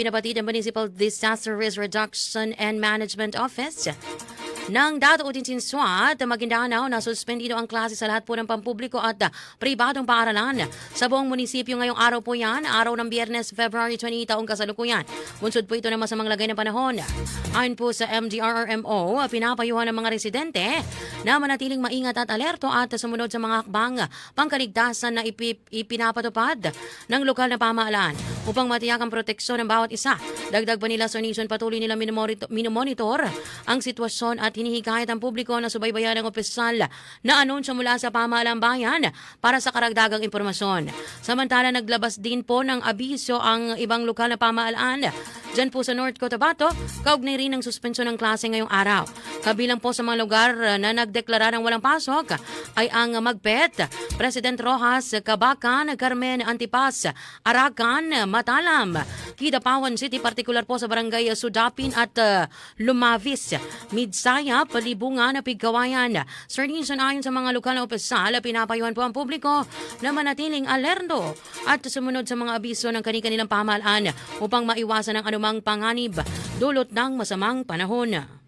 Pinapatid ng Municipal Disaster Risk Reduction and Management Office ng Dato Utinsinswat, Maguindanao na suspendido ang klase sa lahat po ng pampubliko at pribadong paaralan sa buong munisipyo ngayong araw po yan, araw ng Biyernes, February 20, taong kasalukuyan. Bunsod po ito ng masamang lagay ng panahon. Ayon po sa MDRRMO, pinapayuhan ng mga residente na manatiling maingat at alerto at sumunod sa mga hakbang pangkaligtasan na ipinapatupad ng lokal na pamahalaan upang matiyak ang proteksyon ng bawat isa. Dagdag pa nila sa nation, patuloy nila minomonitor ang sitwasyon at hinihikayat ang publiko na subaybayan ng opisyal na anunsyo mula sa pamahalang bayan para sa karagdagang impormasyon. Samantala, naglabas din po ng abiso ang ibang lokal na pamahalaan dyan po sa North Cotabato, kaugnay rin ng suspensyon ng klase ngayong araw. Kabilang po sa mga lugar na nagdeklara ng walang pasok ay ang Magpet, President Rojas, Cabacan, Carmen Antipas, Arakan, Matalam, Kidapawan City, partikular po sa Barangay Sudapin at Lumavis, Midsaya, Palibungan, Pigkawayan. Sir Nison, ayon sa mga lokal na opisyal, pinapayuhan po ang publiko na manatiling alerto at sumunod sa mga abiso ng kanilang pamahalaan upang maiwasan ang anumang panganib dulot ng masamang panahon.